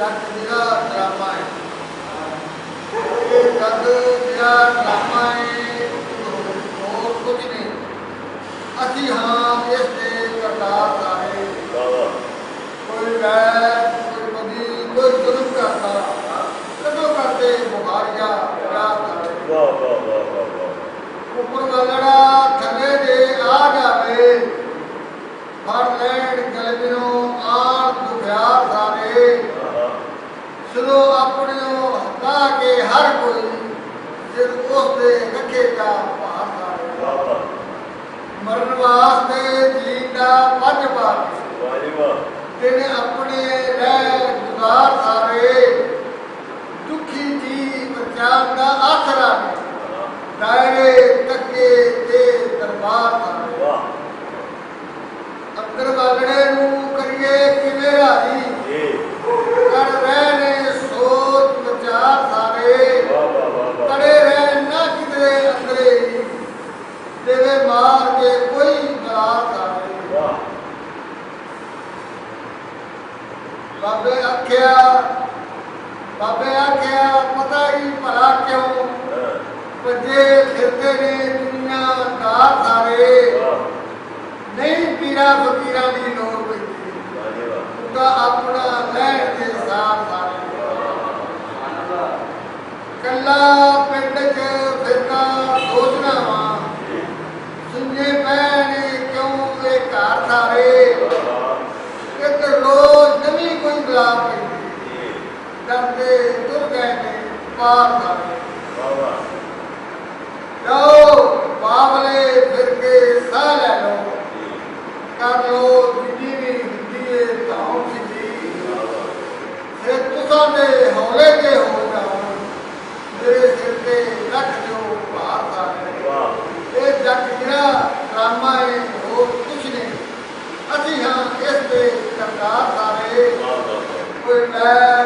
ਜੱਟ ਜਿਹੜਾ ਡਰਾਮਾ ਹੈ, ਇਹ ਜੱਟ ਜਿਹੜਾ ਡਰਾਮਾ ਹੈ, ਹੋਰ ਕੁਝ ਨਹੀਂ। ਅਸੀਂ ਹਾਂ ਇਸ ਦੇ ਕਰਤਾਰ ਸਾਰੇ। ਕੋਈ ਵੈਰ, ਕੋਈ ਬਦੀ, ਕੋਈ ਜ਼ੁਲਮ ਕਰਦਾ, ਕਦੋਂ ਕਰਦੇ ਮੁਹਾਰੀਆ ਪਿਆਰ ਸਾਰੇ। ਉੱਪਰ ਵਾਲੜਾ ਥੱਲੇ ਦੇ ਆ ਜਾਵੇ, ਫੜ ਲੈਣ ਗਲਬਿਓਂ ਆਣ ਦੁਖਿਆਰ ਸਾਰੇ। ਸੁਣੋ ਆਪਣਿਓ ਹਟਾ ਕੇ ਹਰ ਕੋਈ, ਜਿਦ ਉਸ ਦੇ ਰੱਖੇਗਾ ਭਾਰ ਸਾਰੇ। ਮਰਨ ਵਾਸਤੇ ਜੀਣ ਦਾ ਪੰਜ ਪਾਰ, ਤੇਨੇ ਆਪਣੇ ਰਹਿ ਗੁਜ਼ਾਰ ਸਾਰੇ। ਦੁਖੀ ਜੀ ਬਚਾਉਣ ਦਾ ਆਸਰਾ ਨੇ, ਦਾਇਰੇ ਤੱਕੇ ਤੇ ਦਰਬਾਰ ਸਾਰੇ। ਅੰਦਰ ਵਾਲੜੇ ਨੂੰ ਕਰੀਏ ਕਿਵੇਂ ਰਾਜੀ, ਕਰ ਰਹੇ ਨੇ ਸੋਚ ਵਿਚਾਰ ਸਾਰੇ। ਕੜੇ ਰਹਿ ਨਾ ਕਿਧਰੇ ਅੰਦਰੇ ਹੀ, ਦੇਵੇ ਮਾਰ ਕੇ ਕੋਈ ਬਲਾਰ ਸਾਰੇ। ਬਾਬੇ ਆਖਿਆ ਪਤਾ ਹੀ ਭਲਾ ਕਿਉਂ, ਭੱਜੇ ਫਿਰਦੇ ਨੇ ਦੁਨੀਆ ਦਾਰ ਸਾਰੇ। ਨਹੀਂ ਪੀਰਾਂ ਫਕੀਰਾਂ ਦੀ ਲੋੜ ਪੈਂਦੀ, ਉਹਦਾ ਆਪਣਾ ਲੈਣ ਦੇ ਸਾਰ ਸਾਰੇ। ਕੱਲਾ ਪਿੰਡ 'ਚ ਫਿਰਨਾ ਸੋਚਣਾ ਵਾ, ਸੁਣਨੇ ਪੈਣੇ ਕਿਉਂ ਇਹ ਘਰ ਸਾਰੇ। ਇੱਕ ਰੋਜ਼ ਨਵੀਂ ਕੋਈ ਬਲਾ ਪੈਂਦੀ, ਡਰਦੇ ਤੁਰ ਗਏ ਨੇ ਪਾਰ ਸਾਰੇ। ਜਾਓ ਬਾਬਲੇ ਫਿਰ ਕੇ ਸਾਹ ਲੈ ਲਓ, ਕਰ ਲੋ ਜਿੱਡੀ ਵੀ ਹੁੰਦੀ ਏ ਧੌਣ ਸਿੱਧੀ। ਫਿਰ ਤੁਸਾਂ ਦੇ ਹੌਲੇ ਤੇ ਹੋ ਜਾਓ, ਮੇਰੇ ਸਿਰ ਤੇ ਰੱਖ ਦਿਓ ਭਾਰ ਸਾਰੇ। ਇਹ ਜੱਟ ਜਿਹੜਾ ਡਰਾਮਾ ਏ ਹੋਰ ਕੁਛ ਨਹੀਂ। ਅਸੀਂ ਹਾਂ ਇਸ ਦੇ ਕਰਤਾਰ ਸਾਰੇ। ਕੋਈ ਵੈਰ